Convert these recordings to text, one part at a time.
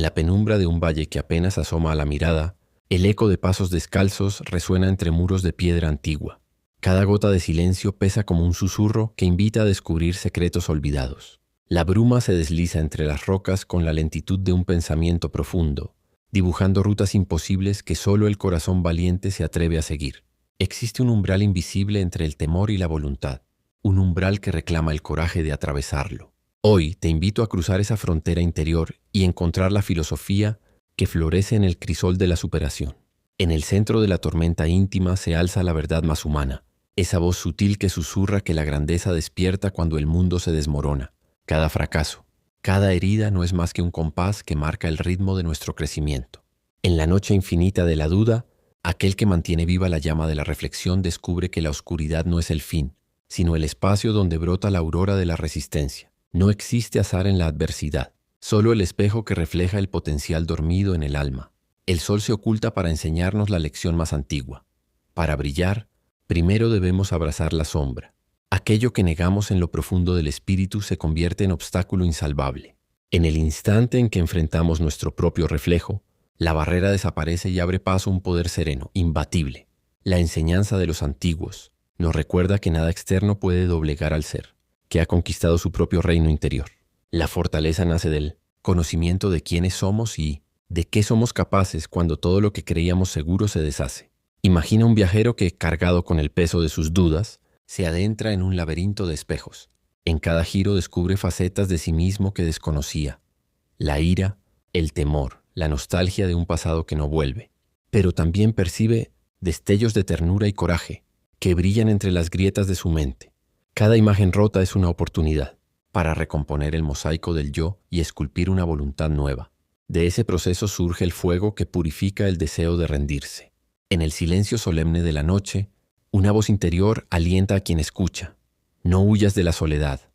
la penumbra de un valle que apenas asoma a la mirada, el eco de pasos descalzos resuena entre muros de piedra antigua. Cada gota de silencio pesa como un susurro que invita a descubrir secretos olvidados. La bruma se desliza entre las rocas con la lentitud de un pensamiento profundo, dibujando rutas imposibles que solo el corazón valiente se atreve a seguir. Existe un umbral invisible entre el temor y la voluntad, un umbral que reclama el coraje de atravesarlo. Hoy te invito a cruzar esa frontera interior y encontrar la filosofía que florece en el crisol de la superación. En el centro de la tormenta íntima se alza la verdad más humana, esa voz sutil que susurra que la grandeza despierta cuando el mundo se desmorona. Cada fracaso, cada herida no es más que un compás que marca el ritmo de nuestro crecimiento. En la noche infinita de la duda, aquel que mantiene viva la llama de la reflexión descubre que la oscuridad no es el fin, sino el espacio donde brota la aurora de la resistencia. No existe azar en la adversidad, solo el espejo que refleja el potencial dormido en el alma. El sol se oculta para enseñarnos la lección más antigua. Para brillar, primero debemos abrazar la sombra. Aquello que negamos en lo profundo del espíritu se convierte en obstáculo insalvable. En el instante en que enfrentamos nuestro propio reflejo, la barrera desaparece y abre paso un poder sereno, imbatible. La enseñanza de los antiguos nos recuerda que nada externo puede doblegar al ser, que ha conquistado su propio reino interior. La fortaleza nace del conocimiento de quiénes somos y de qué somos capaces cuando todo lo que creíamos seguro se deshace. Imagina un viajero que, cargado con el peso de sus dudas, se adentra en un laberinto de espejos. En cada giro descubre facetas de sí mismo que desconocía. La ira, el temor, la nostalgia de un pasado que no vuelve. Pero también percibe destellos de ternura y coraje que brillan entre las grietas de su mente. Cada imagen rota es una oportunidad para recomponer el mosaico del yo y esculpir una voluntad nueva. De ese proceso surge el fuego que purifica el deseo de rendirse. En el silencio solemne de la noche, una voz interior alienta a quien escucha. No huyas de la soledad.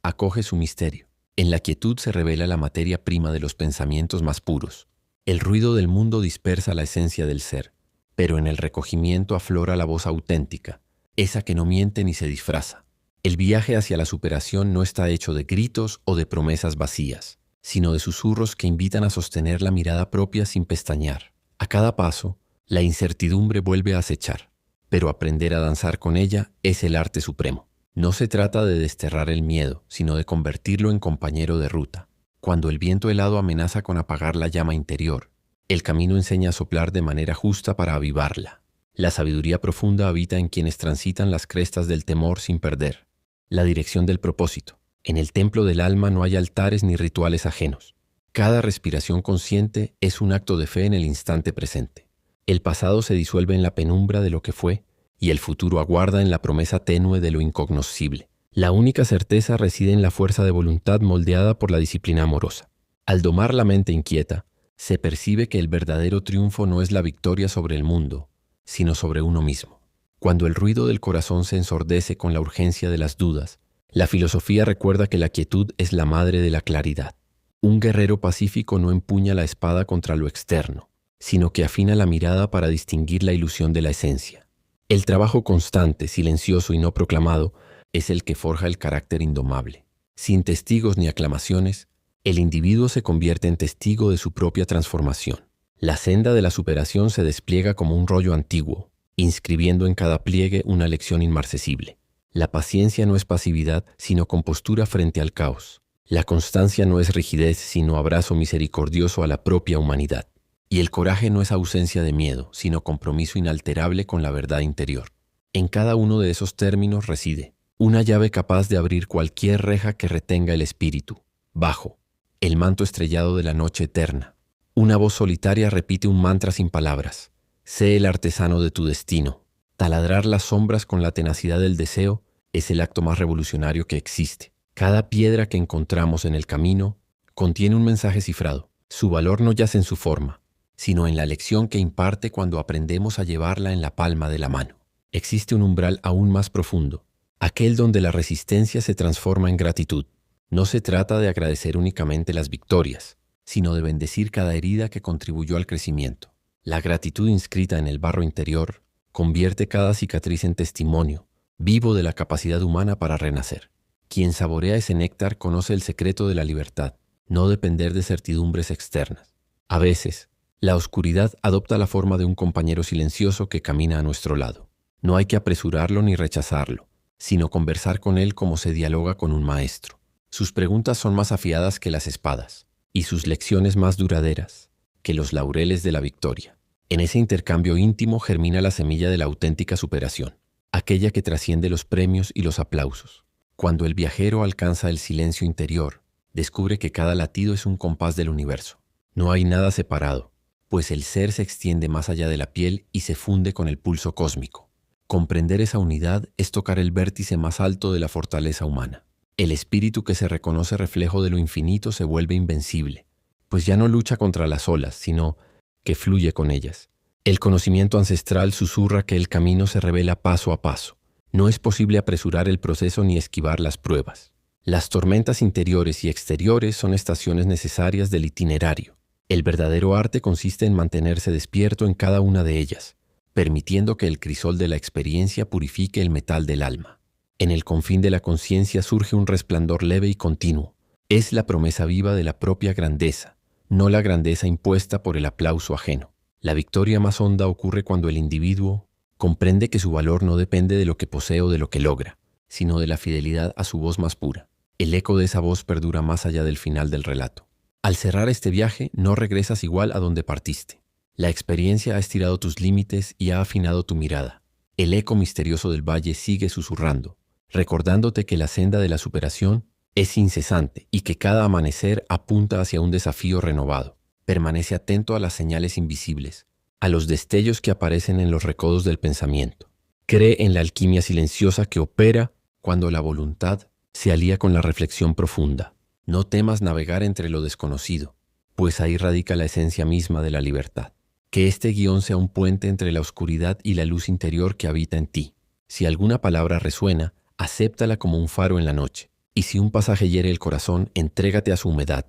Acoge su misterio. En la quietud se revela la materia prima de los pensamientos más puros. El ruido del mundo dispersa la esencia del ser, pero en el recogimiento aflora la voz auténtica, esa que no miente ni se disfraza. El viaje hacia la superación no está hecho de gritos o de promesas vacías, sino de susurros que invitan a sostener la mirada propia sin pestañear. A cada paso, la incertidumbre vuelve a acechar, pero aprender a danzar con ella es el arte supremo. No se trata de desterrar el miedo, sino de convertirlo en compañero de ruta. Cuando el viento helado amenaza con apagar la llama interior, el camino enseña a soplar de manera justa para avivarla. La sabiduría profunda habita en quienes transitan las crestas del temor sin perder la dirección del propósito. En el templo del alma no hay altares ni rituales ajenos. Cada respiración consciente es un acto de fe en el instante presente. El pasado se disuelve en la penumbra de lo que fue y el futuro aguarda en la promesa tenue de lo incognoscible. La única certeza reside en la fuerza de voluntad moldeada por la disciplina amorosa. Al domar la mente inquieta, se percibe que el verdadero triunfo no es la victoria sobre el mundo, sino sobre uno mismo. Cuando el ruido del corazón se ensordece con la urgencia de las dudas, la filosofía recuerda que la quietud es la madre de la claridad. Un guerrero pacífico no empuña la espada contra lo externo, sino que afina la mirada para distinguir la ilusión de la esencia. El trabajo constante, silencioso y no proclamado es el que forja el carácter indomable. Sin testigos ni aclamaciones, el individuo se convierte en testigo de su propia transformación. La senda de la superación se despliega como un rollo antiguo, inscribiendo en cada pliegue una lección inmarcesible. La paciencia no es pasividad, sino compostura frente al caos. La constancia no es rigidez, sino abrazo misericordioso a la propia humanidad. Y el coraje no es ausencia de miedo, sino compromiso inalterable con la verdad interior. En cada uno de esos términos reside una llave capaz de abrir cualquier reja que retenga el espíritu. Bajo el manto estrellado de la noche eterna, una voz solitaria repite un mantra sin palabras. Sé el artesano de tu destino. Taladrar las sombras con la tenacidad del deseo es el acto más revolucionario que existe. Cada piedra que encontramos en el camino contiene un mensaje cifrado. Su valor no yace en su forma, sino en la lección que imparte cuando aprendemos a llevarla en la palma de la mano. Existe un umbral aún más profundo, aquel donde la resistencia se transforma en gratitud. No se trata de agradecer únicamente las victorias, sino de bendecir cada herida que contribuyó al crecimiento. La gratitud inscrita en el barro interior convierte cada cicatriz en testimonio vivo de la capacidad humana para renacer. Quien saborea ese néctar conoce el secreto de la libertad, no depender de certidumbres externas. A veces, la oscuridad adopta la forma de un compañero silencioso que camina a nuestro lado. No hay que apresurarlo ni rechazarlo, sino conversar con él como se dialoga con un maestro. Sus preguntas son más afiadas que las espadas, y sus lecciones más duraderas que los laureles de la victoria. En ese intercambio íntimo germina la semilla de la auténtica superación, aquella que trasciende los premios y los aplausos. Cuando el viajero alcanza el silencio interior, descubre que cada latido es un compás del universo. No hay nada separado, pues el ser se extiende más allá de la piel y se funde con el pulso cósmico. Comprender esa unidad es tocar el vértice más alto de la fortaleza humana. El espíritu que se reconoce reflejo de lo infinito se vuelve invencible, pues ya no lucha contra las olas, sino que fluye con ellas. El conocimiento ancestral susurra que el camino se revela paso a paso. No es posible apresurar el proceso ni esquivar las pruebas. Las tormentas interiores y exteriores son estaciones necesarias del itinerario. El verdadero arte consiste en mantenerse despierto en cada una de ellas, permitiendo que el crisol de la experiencia purifique el metal del alma. En el confín de la conciencia surge un resplandor leve y continuo. Es la promesa viva de la propia grandeza, no la grandeza impuesta por el aplauso ajeno. La victoria más honda ocurre cuando el individuo comprende que su valor no depende de lo que posee o de lo que logra, sino de la fidelidad a su voz más pura. El eco de esa voz perdura más allá del final del relato. Al cerrar este viaje, no regresas igual a donde partiste. La experiencia ha estirado tus límites y ha afinado tu mirada. El eco misterioso del valle sigue susurrando, recordándote que la senda de la superación es incesante y que cada amanecer apunta hacia un desafío renovado. Permanece atento a las señales invisibles, a los destellos que aparecen en los recodos del pensamiento. Cree en la alquimia silenciosa que opera cuando la voluntad se alía con la reflexión profunda. No temas navegar entre lo desconocido, pues ahí radica la esencia misma de la libertad. Que este guión sea un puente entre la oscuridad y la luz interior que habita en ti. Si alguna palabra resuena, acéptala como un faro en la noche. Y si un pasaje hiere el corazón, entrégate a su humedad,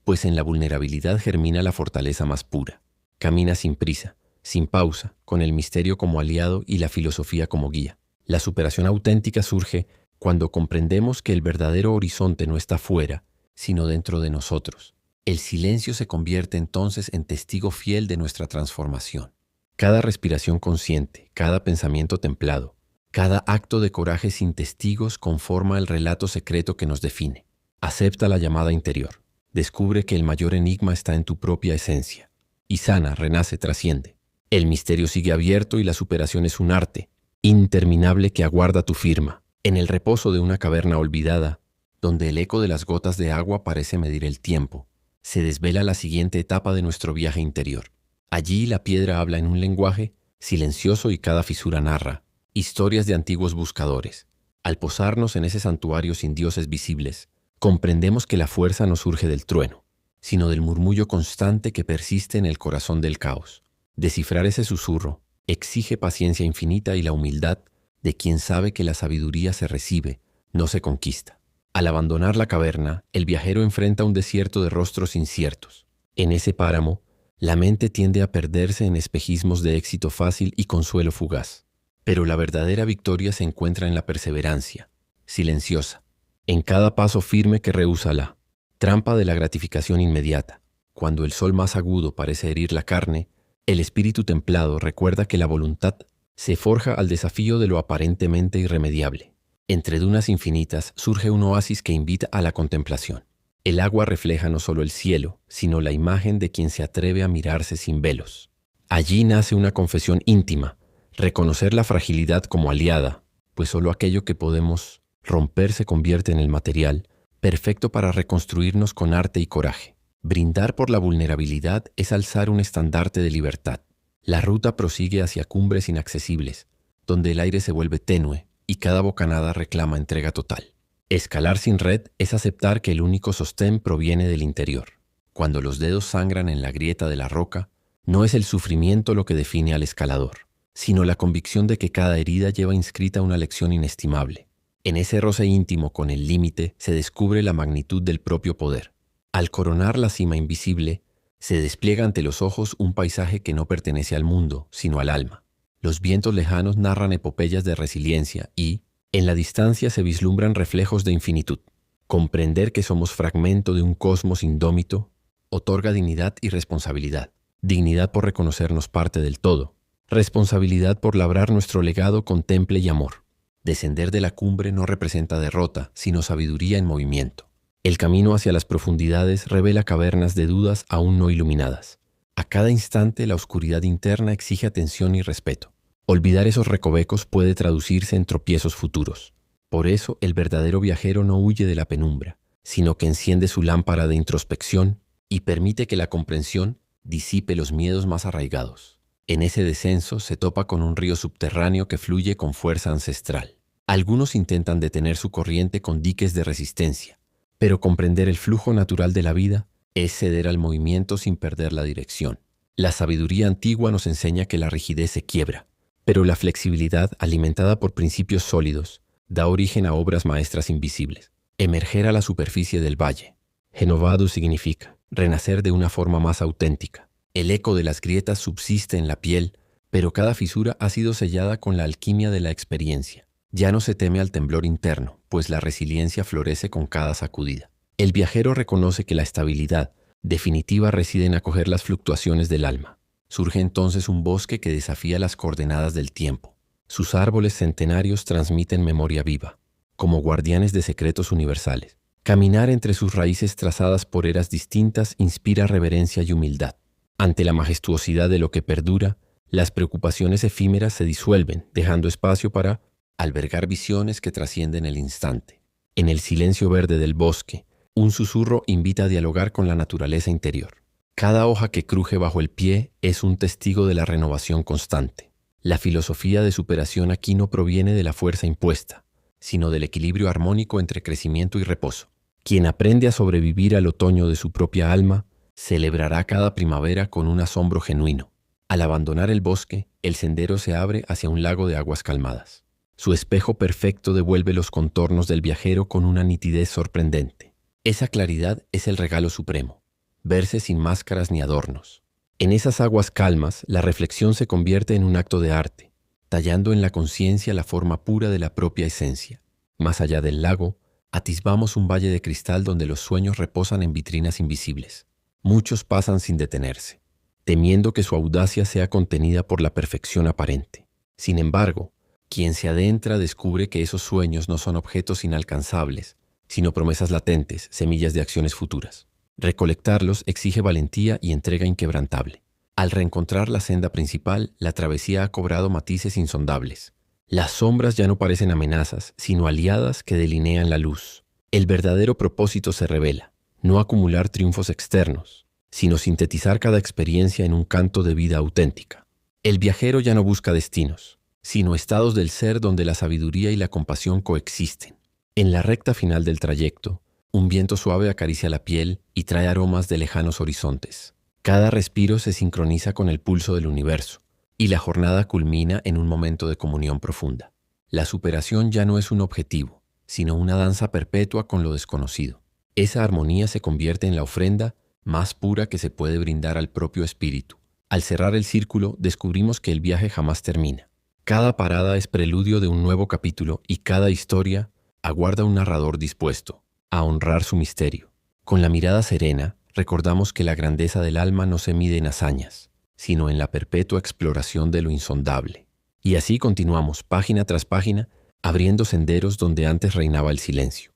pues en la vulnerabilidad germina la fortaleza más pura. Camina sin prisa, sin pausa, con el misterio como aliado y la filosofía como guía. La superación auténtica surge cuando comprendemos que el verdadero horizonte no está fuera, sino dentro de nosotros. El silencio se convierte entonces en testigo fiel de nuestra transformación. Cada respiración consciente, cada pensamiento templado, cada acto de coraje sin testigos conforma el relato secreto que nos define. Acepta la llamada interior. Descubre que el mayor enigma está en tu propia esencia. Y sana, renace, trasciende. El misterio sigue abierto y la superación es un arte interminable que aguarda tu firma. En el reposo de una caverna olvidada, donde el eco de las gotas de agua parece medir el tiempo, se desvela la siguiente etapa de nuestro viaje interior. Allí la piedra habla en un lenguaje silencioso y cada fisura narra historias de antiguos buscadores. Al posarnos en ese santuario sin dioses visibles, comprendemos que la fuerza no surge del trueno, sino del murmullo constante que persiste en el corazón del caos. Descifrar ese susurro exige paciencia infinita y la humildad de quien sabe que la sabiduría se recibe, no se conquista. Al abandonar la caverna, el viajero enfrenta un desierto de rostros inciertos. En ese páramo, la mente tiende a perderse en espejismos de éxito fácil y consuelo fugaz. Pero la verdadera victoria se encuentra en la perseverancia, silenciosa, en cada paso firme que rehúsa la trampa de la gratificación inmediata. Cuando el sol más agudo parece herir la carne, el espíritu templado recuerda que la voluntad se forja al desafío de lo aparentemente irremediable. Entre dunas infinitas surge un oasis que invita a la contemplación. El agua refleja no solo el cielo, sino la imagen de quien se atreve a mirarse sin velos. Allí nace una confesión íntima, reconocer la fragilidad como aliada, pues solo aquello que podemos romper se convierte en el material perfecto para reconstruirnos con arte y coraje. Brindar por la vulnerabilidad es alzar un estandarte de libertad. La ruta prosigue hacia cumbres inaccesibles, donde el aire se vuelve tenue y cada bocanada reclama entrega total. Escalar sin red es aceptar que el único sostén proviene del interior. Cuando los dedos sangran en la grieta de la roca, no es el sufrimiento lo que define al escalador, sino la convicción de que cada herida lleva inscrita una lección inestimable. En ese roce íntimo con el límite se descubre la magnitud del propio poder. Al coronar la cima invisible, se despliega ante los ojos un paisaje que no pertenece al mundo, sino al alma. Los vientos lejanos narran epopeyas de resiliencia y, en la distancia, se vislumbran reflejos de infinitud. Comprender que somos fragmento de un cosmos indómito otorga dignidad y responsabilidad. Dignidad por reconocernos parte del todo. Responsabilidad por labrar nuestro legado con temple y amor. Descender de la cumbre no representa derrota, sino sabiduría en movimiento. El camino hacia las profundidades revela cavernas de dudas aún no iluminadas. A cada instante la oscuridad interna exige atención y respeto. Olvidar esos recovecos puede traducirse en tropiezos futuros. Por eso el verdadero viajero no huye de la penumbra, sino que enciende su lámpara de introspección y permite que la comprensión disipe los miedos más arraigados. En ese descenso se topa con un río subterráneo que fluye con fuerza ancestral. Algunos intentan detener su corriente con diques de resistencia, pero comprender el flujo natural de la vida es ceder al movimiento sin perder la dirección. La sabiduría antigua nos enseña que la rigidez se quiebra, pero la flexibilidad, alimentada por principios sólidos, da origen a obras maestras invisibles. Emerger a la superficie del valle. Renovado significa renacer de una forma más auténtica. El eco de las grietas subsiste en la piel, pero cada fisura ha sido sellada con la alquimia de la experiencia. Ya no se teme al temblor interno, pues la resiliencia florece con cada sacudida. El viajero reconoce que la estabilidad definitiva reside en acoger las fluctuaciones del alma. Surge entonces un bosque que desafía las coordenadas del tiempo. Sus árboles centenarios transmiten memoria viva, como guardianes de secretos universales. Caminar entre sus raíces trazadas por eras distintas inspira reverencia y humildad. Ante la majestuosidad de lo que perdura, las preocupaciones efímeras se disuelven, dejando espacio para albergar visiones que trascienden el instante. En el silencio verde del bosque, un susurro invita a dialogar con la naturaleza interior. Cada hoja que cruje bajo el pie es un testigo de la renovación constante. La filosofía de superación aquí no proviene de la fuerza impuesta, sino del equilibrio armónico entre crecimiento y reposo. Quien aprende a sobrevivir al otoño de su propia alma, celebrará cada primavera con un asombro genuino. Al abandonar el bosque, el sendero se abre hacia un lago de aguas calmadas. Su espejo perfecto devuelve los contornos del viajero con una nitidez sorprendente. Esa claridad es el regalo supremo, verse sin máscaras ni adornos. En esas aguas calmas, la reflexión se convierte en un acto de arte, tallando en la conciencia la forma pura de la propia esencia. Más allá del lago, atisbamos un valle de cristal donde los sueños reposan en vitrinas invisibles. Muchos pasan sin detenerse, temiendo que su audacia sea contenida por la perfección aparente. Sin embargo, quien se adentra descubre que esos sueños no son objetos inalcanzables, sino promesas latentes, semillas de acciones futuras. Recolectarlos exige valentía y entrega inquebrantable. Al reencontrar la senda principal, la travesía ha cobrado matices insondables. Las sombras ya no parecen amenazas, sino aliadas que delinean la luz. El verdadero propósito se revela. No acumular triunfos externos, sino sintetizar cada experiencia en un canto de vida auténtica. El viajero ya no busca destinos, sino estados del ser donde la sabiduría y la compasión coexisten. En la recta final del trayecto, un viento suave acaricia la piel y trae aromas de lejanos horizontes. Cada respiro se sincroniza con el pulso del universo, y la jornada culmina en un momento de comunión profunda. La superación ya no es un objetivo, sino una danza perpetua con lo desconocido. Esa armonía se convierte en la ofrenda más pura que se puede brindar al propio espíritu. Al cerrar el círculo, descubrimos que el viaje jamás termina. Cada parada es preludio de un nuevo capítulo y cada historia aguarda un narrador dispuesto a honrar su misterio. Con la mirada serena, recordamos que la grandeza del alma no se mide en hazañas, sino en la perpetua exploración de lo insondable. Y así continuamos, página tras página, abriendo senderos donde antes reinaba el silencio.